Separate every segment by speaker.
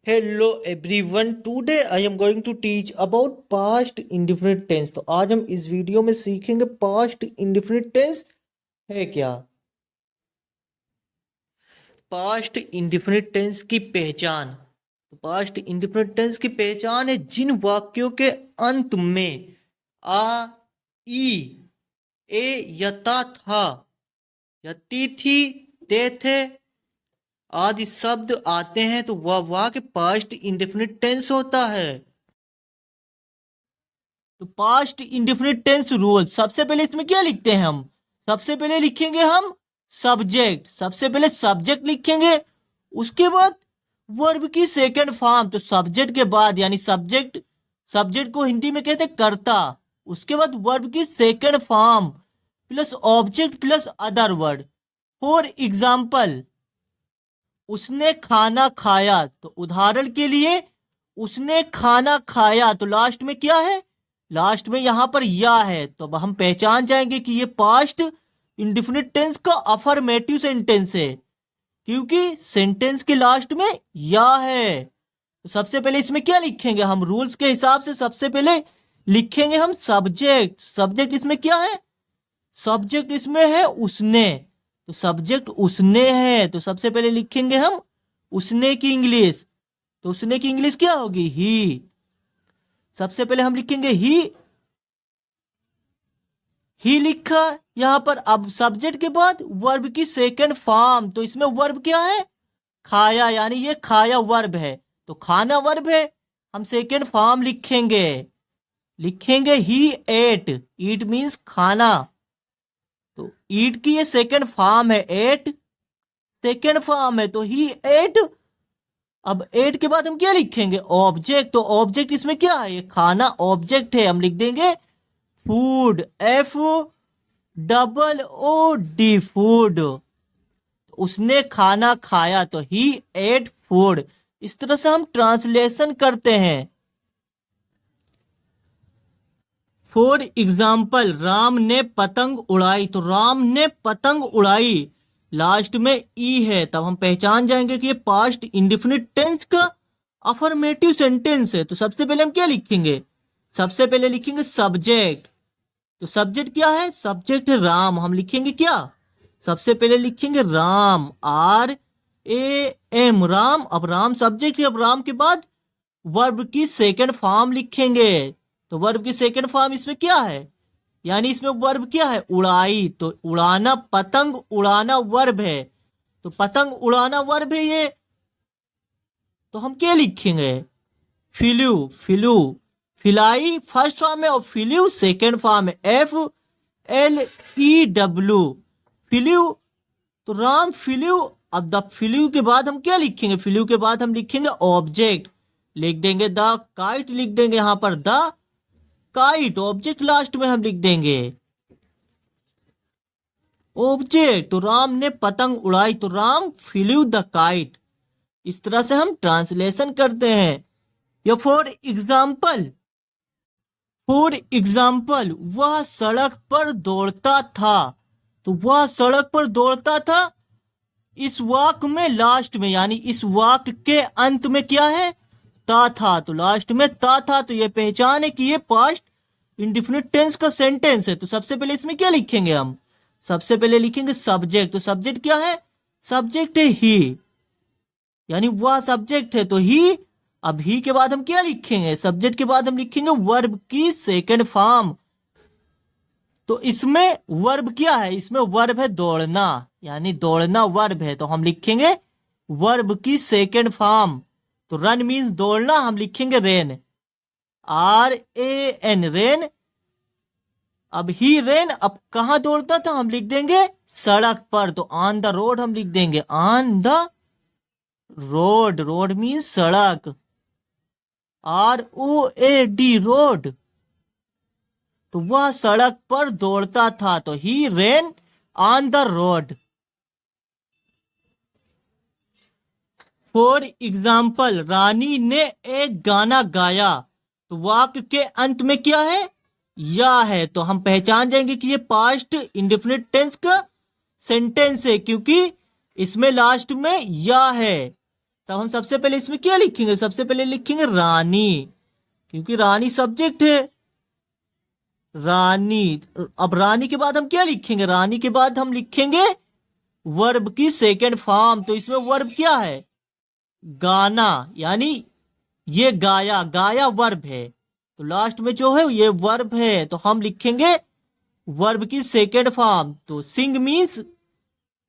Speaker 1: Hello everyone, today I am going to teach about past indefinite tense. तो आज हम इस वीडियो में सीखेंगे पास्ट इंडेफिनिट टेंस है क्या। पास्ट इंडेफिनिट टेंस की पहचान। तो पास्ट इंडेफिनिट टेंस की पहचान है जिन वाक्यों के अंत में आ, ई, ए या ता था या ती थी, ते थे आदि शब्द आते हैं तो वह वाक्य पास्ट इंडेफिनिट टेंस होता है। तो पास्ट इंडेफिनिट टेंस रूल, सबसे पहले इसमें क्या लिखते हैं हम? सबसे पहले लिखेंगे हम सब्जेक्ट। सबसे पहले सब्जेक्ट लिखेंगे, उसके बाद वर्ब की सेकंड फॉर्म। तो सब्जेक्ट के बाद यानी सब्जेक्ट, सब्जेक्ट को हिंदी में कहते हैं कर्ता, उसके बाद वर्ब की second form plus object plus other word. For example, उसने खाना खाया। तो उदाहरण के लिए उसने खाना खाया, तो लास्ट में क्या है? लास्ट में यहां पर या है। तो अब हम पहचान जाएंगे कि ये पास्ट इंडेफिनिट टेंस का अफर्मेटिव सेंटेंस है, क्योंकि सेंटेंस के लास्ट में या है। तो सबसे पहले इसमें क्या लिखेंगे हम? रूल्स के हिसाब से सबसे पहले लिखेंगे हम सब्जेक्ट। सब्जेक्ट इसमें क्या है? सब्जेक्ट इसमें है उसने। तो सब्जेक्ट उसने है, तो सबसे पहले लिखेंगे हम उसने की इंग्लिश। तो उसने की इंग्लिश क्या होगी? ही। सबसे पहले हम लिखेंगे ही लिखा यहां पर। अब सब्जेक्ट के बाद वर्ब की सेकंड फॉर्म। तो इसमें वर्ब क्या है? खाया, यानी ये खाया वर्ब है, तो खाना वर्ब है। हम सेकंड फॉर्म लिखेंगे ही एट। ईट मीन्स खाना, तो ईट की ये सेकंड फॉर्म है, एट सेकंड फॉर्म है, तो ही एट। अब एट के बाद हम क्या लिखेंगे? ऑब्जेक्ट। तो ऑब्जेक्ट इसमें क्या है? ये खाना ऑब्जेक्ट है, हम लिख देंगे food, F double O D, food. उसने खाना खाया, तो ही एट फूड। इस तरह से हम ट्रांसलेशन करते हैं। फॉर एग्जाम्पल, राम ने पतंग उड़ाई। तो राम ने पतंग उड़ाई, लास्ट में ई है, तब हम पहचान जाएंगे कि ये पास्ट इंडेफिनिट टेंस का अफर्मेटिव सेंटेंस है। तो सबसे पहले हम क्या लिखेंगे? सबसे पहले लिखेंगे सब्जेक्ट। तो सब्जेक्ट क्या है? सब्जेक्ट है राम, हम लिखेंगे क्या? सबसे पहले लिखेंगे Ram, R A M, Ram. अब राम सब्जेक्ट है, अब राम के बाद वर्ब की सेकंड फॉर्म लिखेंगे। तो वर्ब की सेकंड फॉर्म इसमें क्या है? यानी इसमें वर्ब क्या है? उड़ाई। तो उड़ाना, पतंग उड़ाना वर्ब है, तो पतंग उड़ाना वर्ब है ये। तो हम क्या लिखेंगे? फिल्यू, फिल्यू, फिलाई फर्स्ट फॉर्म है और फिल्यू सेकंड फॉर्म है, एफ एल ई डब्ल्यू, फिल्यू। तो राम फिल्यू। अब द फिल्यू के बाद हम क्या लिखेंगे? फिल्यू के बाद हम लिखेंगे ऑब्जेक्ट, लिख देंगे द काइट, लिख देंगे यहां पर द काइट। ऑब्जेक्ट लास्ट में हम लिख देंगे ऑब्जेक्ट। तो राम ने पतंग उड़ाई, तो राम फ्लेव द काइट। इस तरह से हम ट्रांसलेशन करते हैं। या फॉर एग्जाम्पल, वह सड़क पर दौड़ता था। तो वह सड़क पर दौड़ता था, इस वाक्य में लास्ट में यानी इस वाक्य के अंत में क्या है? ता था। तो लास्ट में ता था, तो ये पहचान है कि ये पास्ट इंडेफिनिट टेंस का सेंटेंस है। तो सबसे पहले इसमें क्या लिखेंगे हम? सबसे पहले लिखेंगे सब्जेक्ट। तो सब्जेक्ट क्या है? सब्जेक्ट है ही, यानी वह सब्जेक्ट है, तो ही। अब ही के बाद हम क्या लिखेंगे? सब्जेक्ट के बाद हम लिखेंगे वर्ब की सेकंड फॉर्म। तो इसमें वर्ब क्या है? इसमें वर्ब है दौड़ना, यानी दौड़ना वर्ब है, तो हम लिखेंगे वर्ब की सेकंड फॉर्म। तो रन मीन्स दौड़ना, हम लिखेंगे ran, R A N, ran. अब ही रेन, अब कहां दौड़ता था? हम लिख देंगे सड़क पर, तो ऑन द रोड हम लिख देंगे, on the road, road means सड़क, R O A D, road. तो वह सड़क पर दौड़ता था, तो he ran on the road. For example, Rani ने एक गाना गाया। तो वाक्य के अंत में क्या है? या है, तो हम पहचान जाएंगे कि ये पास्ट इंडेफिनिट टेंस का सेंटेंस है, क्योंकि इसमें लास्ट में या है। तब हम सबसे पहले इसमें क्या लिखेंगे, सबसे पहले लिखेंगे रानी, क्योंकि रानी सब्जेक्ट है, रानी। अब रानी के बाद हम क्या लिखेंगे, रानी के बाद हम लिखेंगे वर्ब की सेकंड फॉर्म। तो इसमें वर्ब क्या है, गाना, यानी ये गाया, गाया वर्ब है, तो लास्ट में जो है ये वर्ब है, तो हम लिखेंगे वर्ब की सेकंड फॉर्म। तो सिंग मीन्स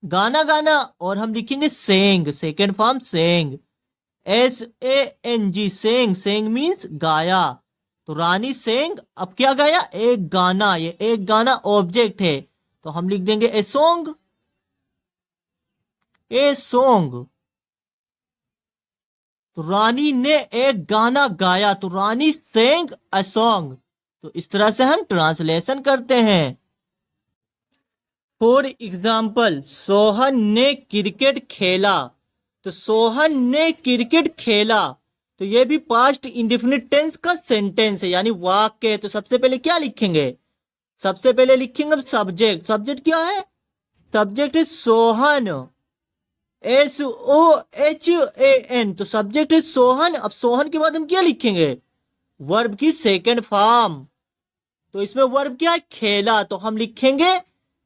Speaker 1: गाना गाना, और हम लिखेंगे Seng, second form Seng, SANG, Seng, Seng means गाया। तो रानी सेंग, अब क्या गाया, एक गाना, ये एक गाना ऑब्जेक्ट है, तो हम लिख देंगे ए सॉन्ग, ए सॉन्ग। तो रानी ने एक गाना गाया, तो रानी सेंग अ सॉन्ग। तो इस तरह से हम ट्रांसलेशन करते हैं। फॉर एग्जाम्पल, सोहन ने क्रिकेट खेला, तो सोहन ने क्रिकेट खेला, तो ये भी पास्ट इंडेफिनिट टेंस का सेंटेंस है, यानी वाक्य है। तो सबसे पहले क्या लिखेंगे, सबसे पहले लिखेंगे सब्जेक्ट। सब्जेक्ट क्या है, सब्जेक्ट है सोहन, SOHAN, तो सब्जेक्ट है सोहन। अब सोहन के बाद हम क्या लिखेंगे, वर्ब की सेकंड फॉर्म। तो इसमें वर्ब क्या है, खेला, तो हम लिखेंगे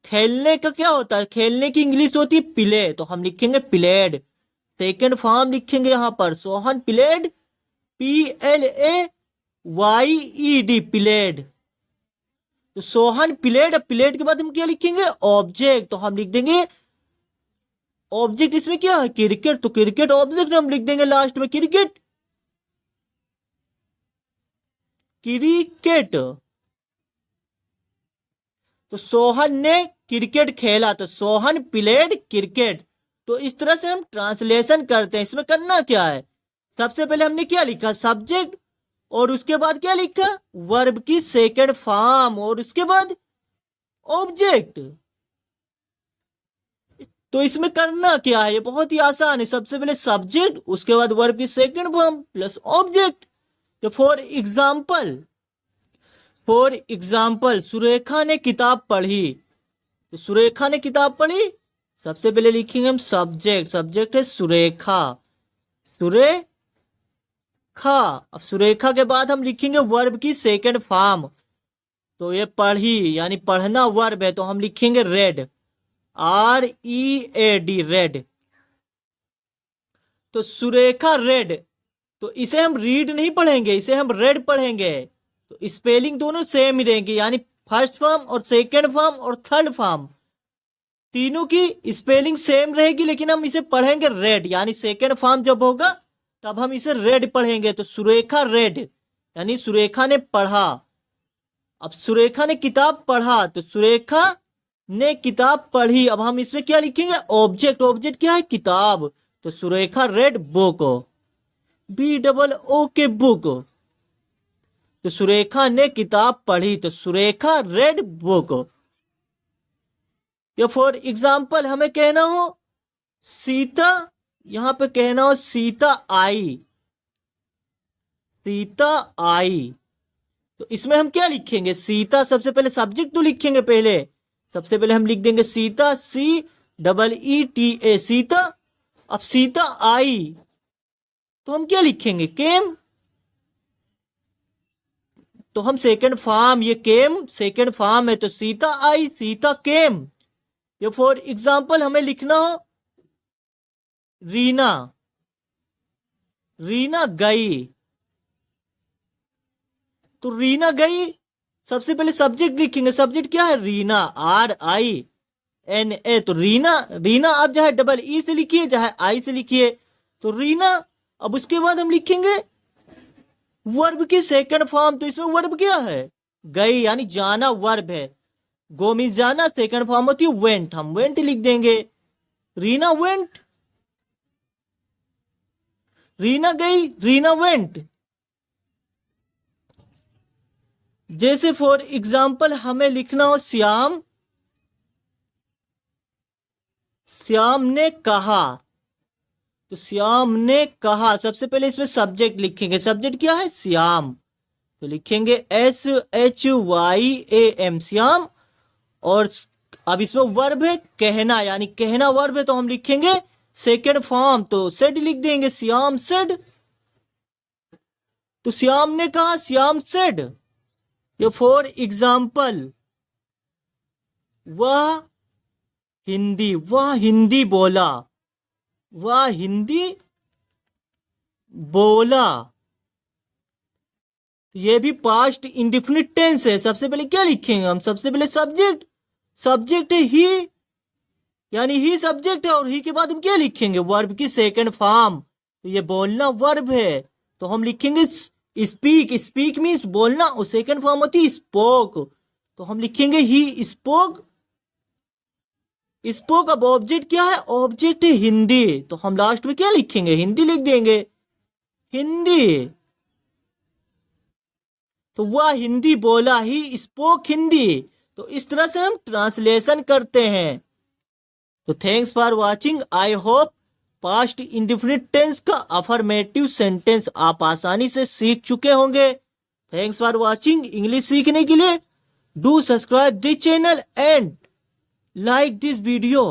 Speaker 1: खेलने का क्या होता है, खेलने की इंग्लिश होती है प्ले, तो हम लिखेंगे प्लेड, सेकंड फॉर्म लिखेंगे यहां पर, सोहन प्लेड, PLAYED, प्लेड। तो सोहन प्लेड, प्लेड के बाद हम क्या लिखेंगे, ऑब्जेक्ट, तो हम लिख देंगे ऑब्जेक्ट, इसमें क्या है क्रिकेट, तो क्रिकेट ऑब्जेक्ट हम लिख देंगे लास्ट में, क्रिकेट, क्रिकेट। तो सोहन ने क्रिकेट खेला, तो सोहन प्लेड क्रिकेट। तो इस तरह से हम ट्रांसलेशन करते हैं। इसमें करना क्या है, सबसे पहले हमने क्या लिखा, सब्जेक्ट, और उसके बाद क्या लिखा, वर्ब की सेकंड फॉर्म, और उसके बाद ऑब्जेक्ट। तो इसमें करना क्या है, ये बहुत ही आसान है, सबसे पहले सब्जेक्ट, उसके बाद वर्ब की सेकंड फॉर्म प्लस ऑब्जेक्ट। तो फॉर एग्जाम्पल सुरेखा ने किताब पढ़ी, तो सुरेखा ने किताब पढ़ी, सबसे पहले लिखेंगे हम सब्जेक्ट, सब्जेक्ट है सुरेखा, सुरेखा। अब सुरेखा के बाद हम लिखेंगे वर्ब की सेकंड फॉर्म, तो ये पढ़ी यानी पढ़ना वर्ब है, तो हम लिखेंगे रेड, READ, रेड। तो सुरेखा रेड, तो इसे हम रीड नहीं पढ़ेंगे, इसे हम रेड पढ़ेंगे। तो स्पेलिंग दोनों सेम ही रहेंगे, यानी फर्स्ट फॉर्म और सेकंड फॉर्म और थर्ड फॉर्म तीनों की स्पेलिंग सेम रहेगी, लेकिन हम इसे पढ़ेंगे रेड, यानी सेकंड फॉर्म जब होगा तब हम इसे रेड पढ़ेंगे। तो सुरेखा रेड, यानी सुरेखा ने पढ़ा। अब सुरेखा ने किताब पढ़ा, तो सुरेखा ने किताब पढ़ी। अब हम इसमें क्या लिखेंगे, ऑब्जेक्ट, ऑब्जेक्ट क्या है, किताब, तो Surekha red book, BOO book. तो सुरेखा ने किताब पढ़ी, तो सुरेखा रेड बुक। या फॉर एग्जाम्पल हमें कहना हो सीता, यहां पे कहना हो सीता आई, सीता आई, तो इसमें हम क्या लिखेंगे, सीता, सबसे पहले सब्जेक्ट तो लिखेंगे, पहले सबसे पहले हम लिख देंगे सीता, CEETA, सीता। अब सीता आई, तो हम क्या लिखेंगे, केम, तो हम सेकंड फॉर्म, ये केम सेकंड फॉर्म है, तो सीता आई, सीता केम। ये फॉर एग्जाम्पल हमें लिखना हो रीना, रीना गई, तो रीना गई, सबसे पहले सब्जेक्ट लिखेंगे, सब्जेक्ट क्या है, रीना, RINA, तो रीना, रीना आप चाहे EE से लिखिए चाहे आई से लिखिए, तो रीना। अब उसके बाद हम लिखेंगे वर्ब की सेकंड फॉर्म, तो इसमें वर्ब क्या है, गई, यानी जाना वर्ब है, गो मीन्स जाना, सेकंड फॉर्म होती है वेंट, हम वेंट लिख देंगे, रीना वेंट, रीना गई, रीना वेंट। जैसे फॉर एग्जाम्पल हमें लिखना हो श्याम, श्याम ने कहा, तो श्याम ने कहा, सबसे पहले इसमें सब्जेक्ट लिखेंगे, सब्जेक्ट क्या है, श्याम, तो लिखेंगे SHYAM, श्याम। और अब इसमें वर्ब है कहना, यानी कहना वर्ब है, तो हम लिखेंगे सेकेंड फॉर्म तो सेड लिख देंगे, श्याम सेड। तो श्याम ने कहा, श्याम सेड। ये फॉर एग्जाम्पल, वह हिंदी बोला, वह हिंदी बोला। ये भी पास्ट इंडेफिनिट टेंस है। सबसे पहले क्या लिखेंगे हम? सबसे पहले सब्जेक्ट ही, यानी ही सब्जेक्ट है, और ही के बाद हम क्या लिखेंगे? वर्ब की सेकंड फॉर्म। तो ये बोलना वर्ब है, तो हम लिखेंगे स्पीक मीन्स बोलना, और सेकंड फॉर्म होती है स्पोक, तो हम लिखेंगे ही स्पोक। अब ऑब्जेक्ट क्या है? ऑब्जेक्ट है हिंदी, तो हम लास्ट में क्या लिखेंगे? हिंदी लिख देंगे, हिंदी। तो वह हिंदी बोला, ही स्पोक हिंदी। तो इस तरह से हम ट्रांसलेशन करते हैं। तो thanks for watching. I hope past indefinite tense का अफर्मेटिव सेंटेंस आप आसानी से सीख चुके होंगे। Thanks for watching. इंग्लिश सीखने के लिए do subscribe this channel and like this video.